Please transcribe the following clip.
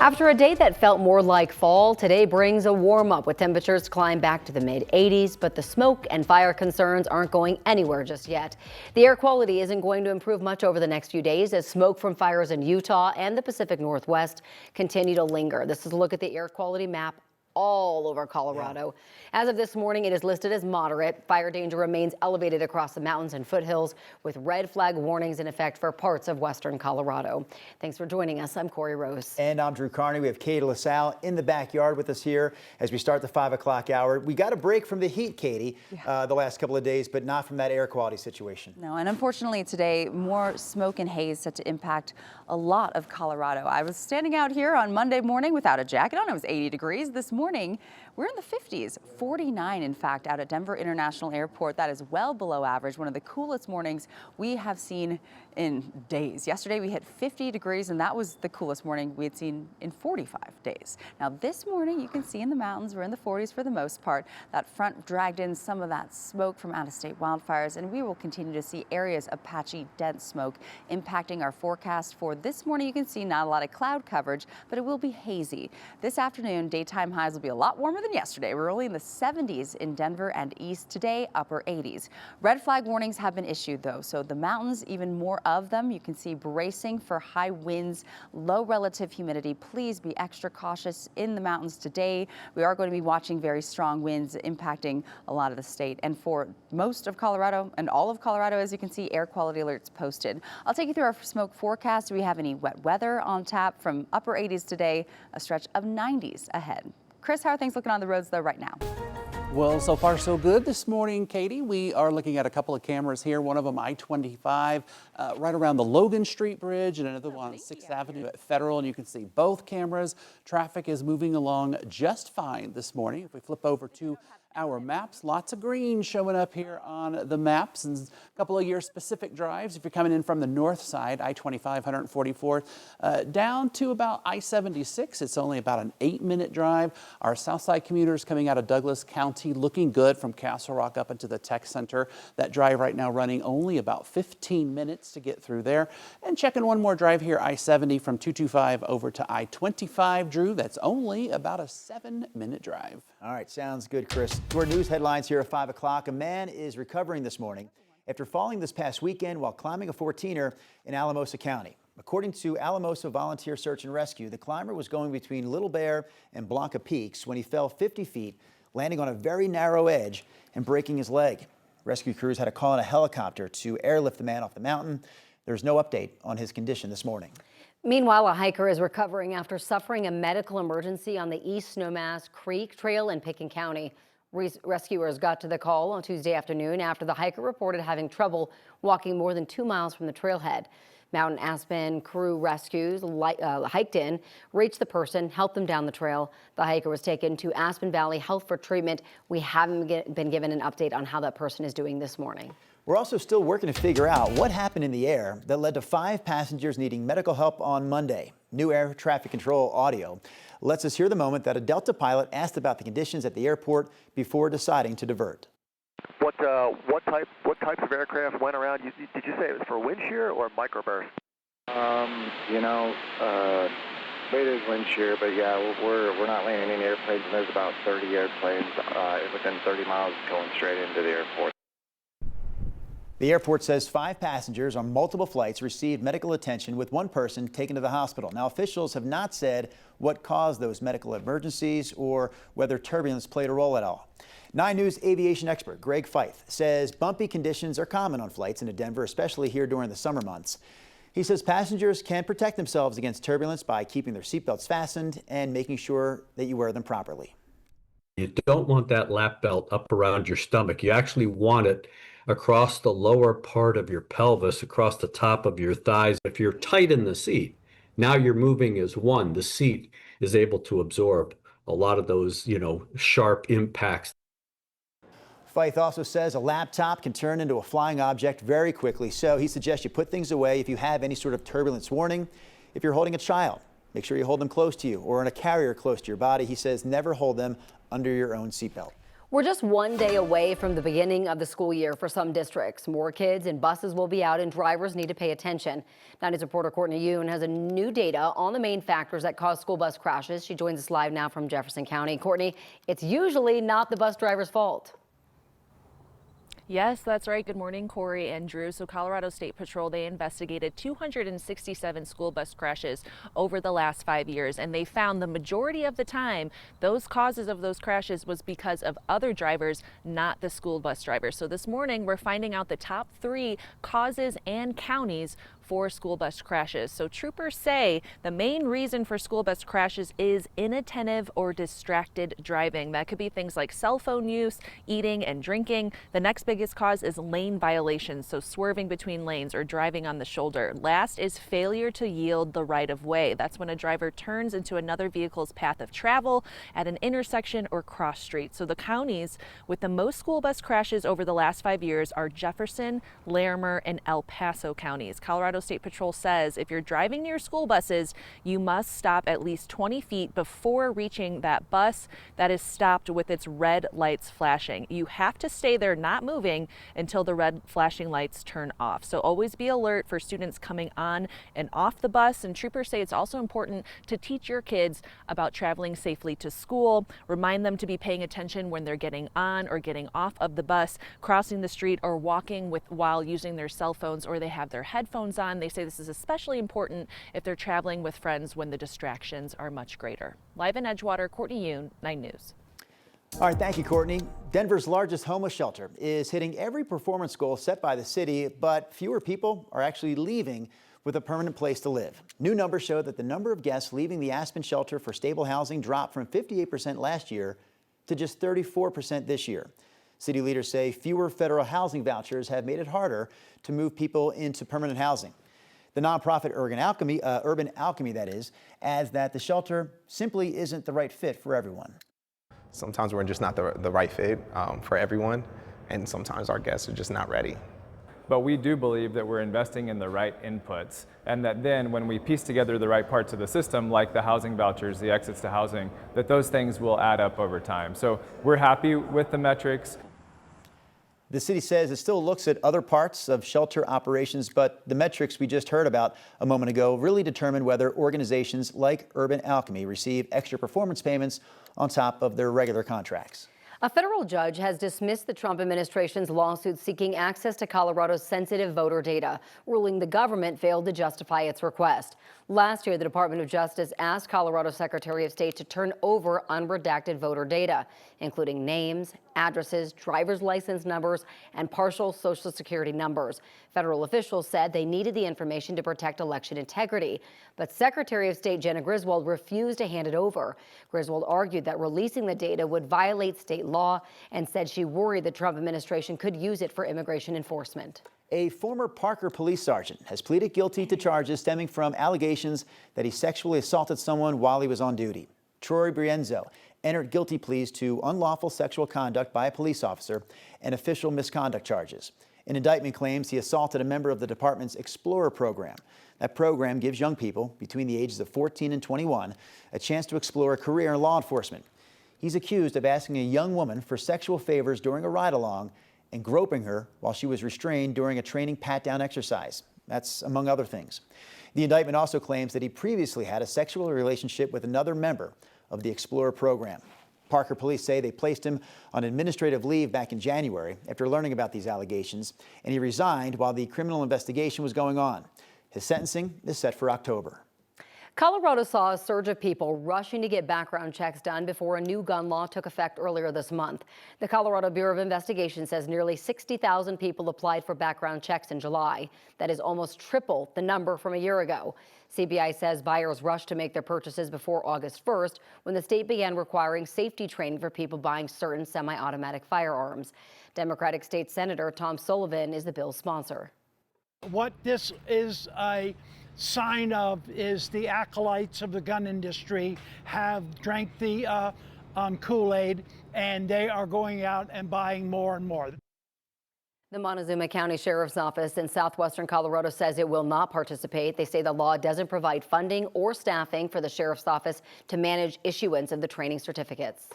After a day that felt more like fall, today brings a warm up with temperatures climb back to the mid 80s, but the smoke and fire concerns aren't going anywhere just yet. The air quality isn't going to improve much over the next few days as smoke from fires in Utah and the Pacific Northwest continue to linger. This is a look at the air quality map all over Colorado. As of this morning, it is listed as moderate. Fire danger remains elevated across the mountains and foothills with red flag warnings in effect for parts of western Colorado. Thanks for joining us. I'm Corey Rose. And I'm Drew Carney. We have Katie LaSalle in the backyard with us here as we start the 5 o'clock hour. We got a break from the heat, Katie, the last couple of days, but not from that air quality situation. No, and unfortunately today, more smoke and haze set to impact a lot of Colorado. I was standing out here on Monday morning without a jacket on. It was 80 degrees. This morning, we're in the 50s, 49 in fact, out at Denver International Airport. That is well below average, one of the coolest mornings we have seen in days. Yesterday we hit 50 degrees and that was the coolest morning we had seen in 45 days. Now this morning you can see in the mountains we're in the 40s for the most part. That front dragged in some of that smoke from out-of-state wildfires, and we will continue to see areas of patchy dense smoke impacting our forecast for this morning. You can see not a lot of cloud coverage, but it will be hazy. This afternoon daytime highs will be a lot warmer than yesterday. We're only in the 70s in Denver and east. Today, upper 80s. Red flag warnings have been issued though, so the mountains, even more of them. You can see bracing for high winds, low relative humidity. Please be extra cautious in the mountains today. We are going to be watching very strong winds impacting a lot of the state. And for most of Colorado and all of Colorado, as you can see, air quality alerts posted. I'll take you through our smoke forecast. Do we have any wet weather on tap? From upper 80s today, a stretch of 90s ahead. Chris, how are things looking on the roads though right now? Well, so far so good this morning, Katie. We are looking at a couple of cameras here. One of them I-25 right around the Logan Street Bridge, and another one on 6th Avenue at Federal. And you can see both cameras. Traffic is moving along just fine this morning. If we flip over to our maps, lots of green showing up here on the maps, and a couple of your specific drives. If you're coming in from the north side, I-25, 144th, down to about I-76, it's only about an 8-minute drive. Our south side commuters coming out of Douglas County looking good from Castle Rock up into the tech center. That drive right now running only about 15 minutes to get through there. And checking one more drive here, I-70 from 225 over to I-25, Drew. That's only about a 7-minute drive. All right, sounds good, Chris. To our news headlines here at 5 o'clock. A man is recovering this morning after falling this past weekend while climbing a 14er in Alamosa County. According to Alamosa Volunteer Search and Rescue, the climber was going between Little Bear and Blanca Peaks when he fell 50 feet, landing on a very narrow edge and breaking his leg. Rescue crews had to call in a helicopter to airlift the man off the mountain. There's no update on his condition this morning. Meanwhile, a hiker is recovering after suffering a medical emergency on the East Snowmass Creek Trail in Pickens County. Rescuers got to the call on Tuesday afternoon after the hiker reported having trouble walking more than 2 miles from the trailhead. Mountain Aspen crew rescues hiked in, reached the person, helped them down the trail. The hiker was taken to Aspen Valley Health for treatment. We haven't been given an update on how that person is doing this morning. We're also still working to figure out what happened in the air that led to 5 passengers needing medical help on Monday. New air traffic control audio lets us hear the moment that a Delta pilot asked about the conditions at the airport before deciding to divert. What types of aircraft went around? Did you say it was for wind shear or microburst? It is wind shear, but yeah, we're not landing any airplanes, and there's about 30 airplanes within 30 miles going straight into the airport. The airport says 5 passengers on multiple flights received medical attention, with one person taken to the hospital. Now, officials have not said what caused those medical emergencies or whether turbulence played a role at all. 9 News aviation expert Greg Feith says bumpy conditions are common on flights into Denver, especially here during the summer months. He says passengers can protect themselves against turbulence by keeping their seatbelts fastened and making sure that you wear them properly. You don't want that lap belt up around your stomach. You actually want it across the lower part of your pelvis, across the top of your thighs. If you're tight in the seat, now you're moving as one. The seat is able to absorb a lot of those, sharp impacts. Feith also says a laptop can turn into a flying object very quickly, so he suggests you put things away if you have any sort of turbulence warning. If you're holding a child, make sure you hold them close to you or in a carrier close to your body. He says never hold them under your own seatbelt. We're just one day away from the beginning of the school year for some districts. More kids and buses will be out and drivers need to pay attention. 9 News reporter Courtney Yoon has a new data on the main factors that cause school bus crashes. She joins us live now from Jefferson County. Courtney, it's usually not the bus driver's fault. Yes, that's right. Good morning, Corey and Drew. So Colorado State Patrol, they investigated 267 school bus crashes over the last 5 years, and they found the majority of the time those causes of those crashes was because of other drivers, not the school bus drivers. So this morning, we're finding out the top 3 causes and counties for school bus crashes. So troopers say the main reason for school bus crashes is inattentive or distracted driving. That could be things like cell phone use, eating and drinking. The next biggest cause is lane violations, so swerving between lanes or driving on the shoulder. Last is failure to yield the right of way. That's when a driver turns into another vehicle's path of travel at an intersection or cross street. So the counties with the most school bus crashes over the last 5 years are Jefferson, Larimer, and El Paso counties. Colorado State Patrol says if you're driving near school buses, you must stop at least 20 feet before reaching that bus that is stopped with its red lights flashing. You have to stay there not moving until the red flashing lights turn off. So always be alert for students coming on and off the bus. And troopers say it's also important to teach your kids about traveling safely to school. Remind them to be paying attention when they're getting on or getting off of the bus, crossing the street, or walking while using their cell phones or they have their headphones on. They say this is especially important if they're traveling with friends when the distractions are much greater. Live in Edgewater, Courtney Yoon, 9 News. All right, thank you, Courtney. Denver's largest homeless shelter is hitting every performance goal set by the city, but fewer people are actually leaving with a permanent place to live. New numbers show that the number of guests leaving the Aspen shelter for stable housing dropped from 58% last year to just 34% this year. City leaders say fewer federal housing vouchers have made it harder to move people into permanent housing. The nonprofit Urban Alchemy, that is, adds that the shelter simply isn't the right fit for everyone. Sometimes we're just not the right fit for everyone, and sometimes our guests are just not ready. But we do believe that we're investing in the right inputs, and that then when we piece together the right parts of the system, like the housing vouchers, the exits to housing, that those things will add up over time. So we're happy with the metrics. The city says it still looks at other parts of shelter operations, but the metrics we just heard about a moment ago really determine whether organizations like Urban Alchemy receive extra performance payments on top of their regular contracts. A federal judge has dismissed the Trump administration's lawsuit seeking access to Colorado's sensitive voter data, ruling the government failed to justify its request. Last year, the Department of Justice asked Colorado Secretary of State to turn over unredacted voter data, including names, addresses, driver's license numbers, and partial Social Security numbers. Federal officials said they needed the information to protect election integrity, but Secretary of State Jenna Griswold refused to hand it over. Griswold argued that releasing the data would violate state law and said she worried the Trump administration could use it for immigration enforcement. A former Parker police sergeant has pleaded guilty to charges stemming from allegations that he sexually assaulted someone while he was on duty. Troy Brienzo entered guilty pleas to unlawful sexual conduct by a police officer and official misconduct charges. An indictment claims he assaulted a member of the department's Explorer program. That program gives young people between the ages of 14 and 21 a chance to explore a career in law enforcement. He's accused of asking a young woman for sexual favors during a ride-along and groping her while she was restrained during a training pat-down exercise. That's among other things. The indictment also claims that he previously had a sexual relationship with another member of the Explorer program. Parker police say they placed him on administrative leave back in January after learning about these allegations, and he resigned while the criminal investigation was going on. His sentencing is set for October. Colorado saw a surge of people rushing to get background checks done before a new gun law took effect earlier this month. The Colorado Bureau of Investigation says nearly 60,000 people applied for background checks in July. That is almost triple the number from a year ago. CBI says buyers rushed to make their purchases before August 1st, when the state began requiring safety training for people buying certain semi-automatic firearms. Democratic State Senator Tom Sullivan is the bill's sponsor. What this is a sign of is the acolytes of the gun industry have drank the Kool-Aid, and they are going out and buying more and more. The Montezuma County Sheriff's Office in southwestern Colorado says it will not participate. They say the law doesn't provide funding or staffing for the Sheriff's Office to manage issuance of the training certificates.